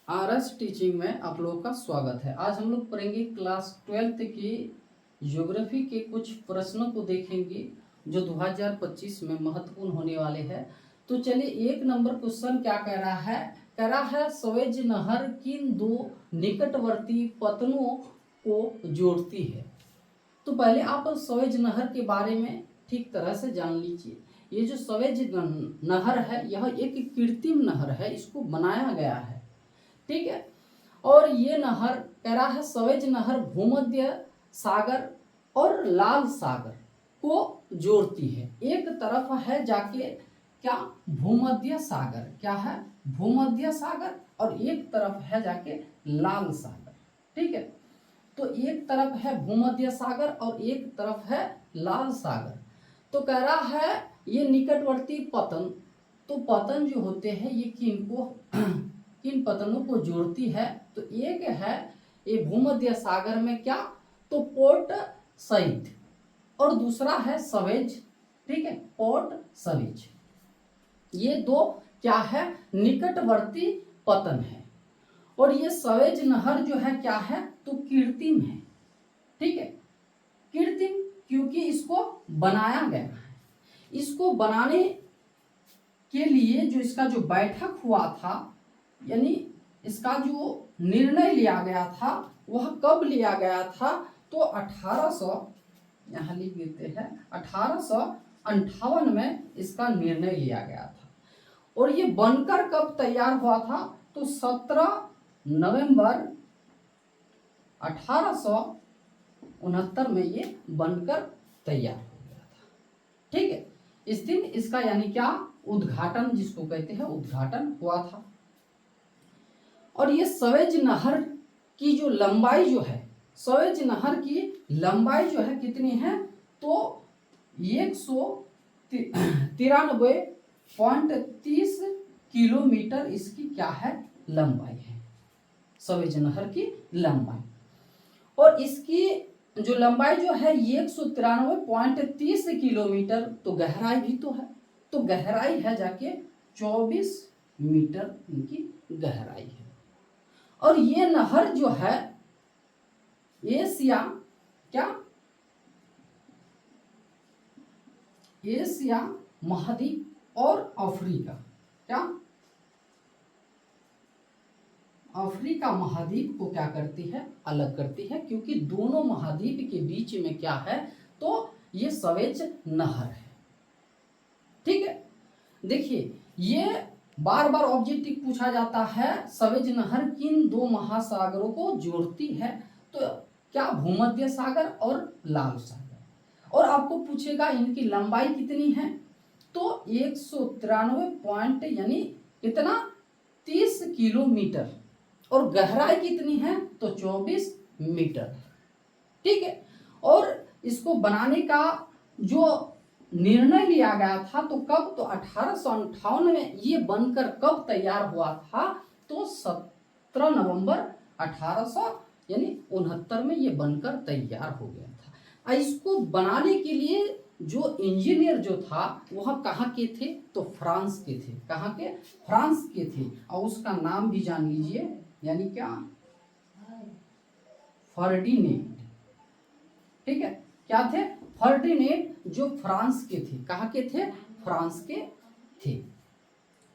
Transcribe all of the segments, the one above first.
RS teaching में आप लोगों का स्वागत है। आज हम लोग पढ़ेंगे क्लास 12th की ज्योग्राफी के कुछ प्रश्नों को देखेंगे जो 2025 में महत्वपूर्ण होने वाले हैं। तो चलिए, एक नंबर क्वेश्चन क्या कह रहा है? कह रहा है स्वेज नहर किन दो निकटवर्ती पतनों को जोड़ती है। तो पहले आप स्वेज नहर के बारे में ठीक तरह से जान लीजिए। ये जो स्वेज नहर है यह एक कृत्रिम नहर है, इसको बनाया गया है, ठीक है। और ये नहर कह रहा है स्वेज नहर भूमध्य सागर और लाल सागर को जोड़ती है। एक तरफ है जाके क्या भूमध्य सागर, क्या है भूमध्य सागर, और एक तरफ है जाके लाल सागर, ठीक है। तो एक तरफ है भूमध्य सागर और एक तरफ है लाल सागर। तो कह रहा है ये निकटवर्ती पतन, तो पतन जो होते हैं ये किन पतनों को जोड़ती है। तो एक है ये भूमध्य सागर में क्या, तो पोर्ट सईद, और दूसरा है सवेज, ठीक है, पोर्ट सवेज। ये दो क्या है निकटवर्ती पतन है। और ये सवेज नहर जो है क्या है, तो कृत्रिम है, ठीक है। कृत्रिम क्योंकि इसको बनाया गया है। इसको बनाने के लिए जो इसका जो बैठक हुआ था, यानी इसका जो निर्णय लिया गया था वह कब लिया गया था, तो 1800 यहाँ लिख देते हैं 1858 में इसका निर्णय लिया गया था। और ये बनकर कब तैयार हुआ था, तो 17 नवंबर 1869 में ये बनकर तैयार हो गया था, ठीक है। इस दिन इसका यानी क्या उद्घाटन, जिसको कहते हैं उद्घाटन हुआ था। और ये स्वेज नहर की जो लंबाई जो है, स्वेज नहर की लंबाई जो है कितनी है, तो 193.30 किलोमीटर इसकी क्या है लंबाई है, स्वेज नहर की लंबाई। और इसकी जो लंबाई जो है 193.30 किलोमीटर, तो गहराई भी तो है, तो गहराई है जाके 24 मीटर इनकी गहराई है। और ये नहर जो है एशिया महाद्वीप और अफ्रीका महाद्वीप को क्या करती है, अलग करती है, क्योंकि दोनों महाद्वीप के बीच में क्या है, तो ये स्वेज नहर है, ठीक है। देखिए, ये बार बार ऑब्जेक्टिव पूछा जाता है, स्वेज नहर किन दो महासागरों को जोड़ती है, तो क्या भूमध्य सागर और लाल सागर। और आपको पूछेगा इनकी लंबाई कितनी है, तो 193 पॉइंट यानी कितना 30 किलोमीटर, और गहराई कितनी है, तो 24 मीटर, ठीक है। और इसको बनाने का जो निर्णय लिया गया था तो कब, तो 1858 में ये बनकर कब तैयार हुआ था, तो 17 नवंबर 1869 में ये बनकर तैयार हो गया था। इसको बनाने के लिए जो इंजीनियर जो था वह कहाँ के थे, तो फ्रांस के थे। कहाँ के, फ्रांस के थे। और उसका नाम भी जान लीजिए, यानी क्या फर्डिनेंड, ठीक है। क्या थे, फर्डिनेंड, जो फ्रांस के थे। कहाँ के थे, फ्रांस के थे,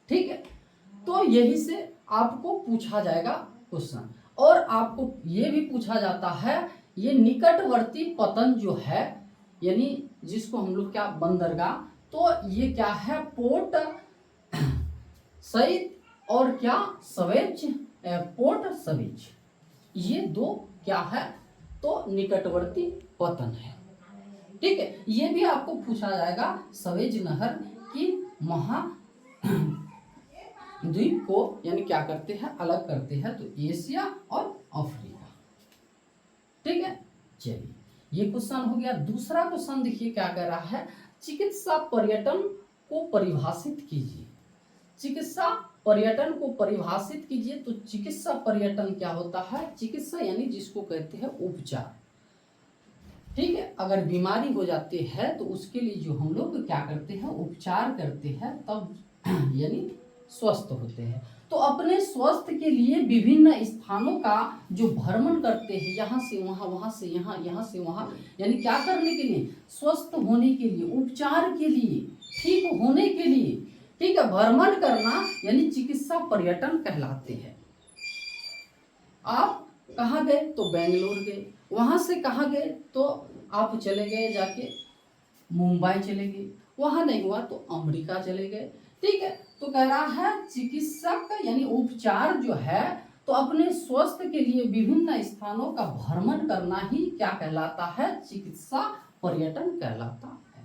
ठीक है। तो यही से आपको पूछा जाएगा क्वेश्चन। और आपको ये भी पूछा जाता है ये निकटवर्ती पतन जो है, यानी जिसको हम लोग क्या बंदरगाह, तो ये क्या है पोर्ट सईद और क्या सवेज, पोर्ट सवेज, ये दो क्या है, तो निकटवर्ती पतन है, ठीक है। ये भी आपको पूछा जाएगा स्वेज नहर की महाद्वीप को यानी क्या करते हैं, अलग करते हैं, तो एशिया और अफ्रीका, ठीक है। चलिए, ये क्वेश्चन हो गया। दूसरा क्वेश्चन देखिए क्या कह रहा है, चिकित्सा पर्यटन को परिभाषित कीजिए। चिकित्सा पर्यटन को परिभाषित कीजिए। तो चिकित्सा पर्यटन क्या होता है, चिकित्सा यानी जिसको कहते हैं उपचार, ठीक है। अगर बीमारी हो जाती है तो उसके लिए जो हम लोग क्या करते हैं, उपचार करते हैं, तब यानी स्वस्थ होते हैं। तो अपने स्वास्थ्य के लिए विभिन्न स्थानों का जो भ्रमण करते हैं, यहाँ से वहाँ, वहाँ से यहाँ, यहाँ से वहाँ, यानी क्या करने के लिए, स्वस्थ होने के लिए, उपचार के लिए, ठीक होने के लिए, ठीक है, भ्रमण करना यानी चिकित्सा पर्यटन कहलाते हैं। आप कहाँ गए तो बेंगलोर गए, वहां से कहाँ गए तो आप चले गए जाके मुंबई चले गए, वहां नहीं हुआ तो अमेरिका चले गए, ठीक है। तो कह रहा है चिकित्सक यानी उपचार जो है तो अपने स्वास्थ्य के लिए विभिन्न स्थानों का भ्रमण करना ही क्या कहलाता है, चिकित्सा पर्यटन कहलाता है,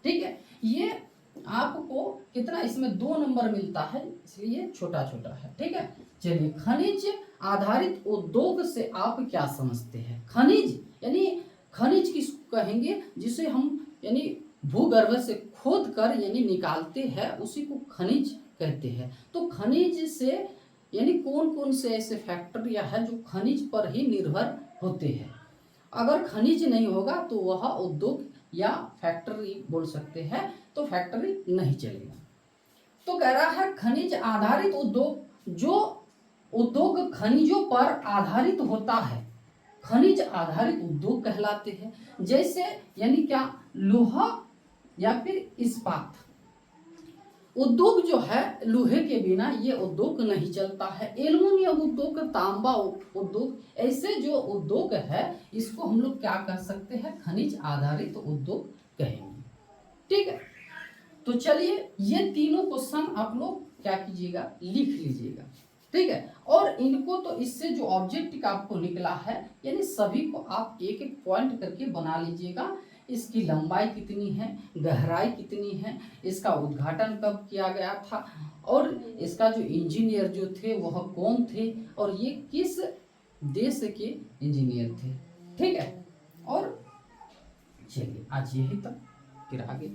ठीक है। ये आपको कितना, इसमें 2 नंबर मिलता है इसलिए छोटा छोटा है, ठीक है। चलिए, खनिज आधारित उद्योग से आप क्या समझते हैं। खनिज यानी खनिज किसको कहेंगे, जिसे हम यानी भूगर्भ से खोद कर यानी निकालते हैं, उसी को खनिज कहते हैं। तो खनिज से यानी कौन कौन से ऐसे फैक्टरियां हैं जो खनिज पर ही निर्भर होते हैं। अगर खनिज नहीं होगा तो वह उद्योग या फैक्ट्री बोल सकते हैं, तो फैक्ट्री नहीं चलेगा। तो कह रहा है खनिज आधारित उद्योग, जो उद्योग खनिजों पर आधारित होता है, खनिज आधारित उद्योग कहलाते हैं। जैसे यानी क्या, लोहा या फिर इस्पात उद्योग जो है, लोहे के बिना ये उद्योग नहीं चलता है। एल्युमिनियम उद्योग, तांबा उद्योग, ऐसे जो उद्योग है इसको हम लोग क्या कह सकते हैं, खनिज आधारित उद्योग कहेंगे, ठीक है। तो चलिए, ये तीनों क्वेश्चन आप लोग क्या कीजिएगा, लिख लीजिएगा, ठीक है। और इनको तो इससे जो ऑब्जेक्टिव आपको निकला है यानी सभी को आप एक एक पॉइंट करके बना लीजिएगा। इसकी लंबाई कितनी है, गहराई कितनी है, इसका उद्घाटन कब किया गया था, और इसका जो इंजीनियर जो थे वह कौन थे, और ये किस देश के इंजीनियर थे, ठीक है। और चलिए आज यही तक, फिर आगे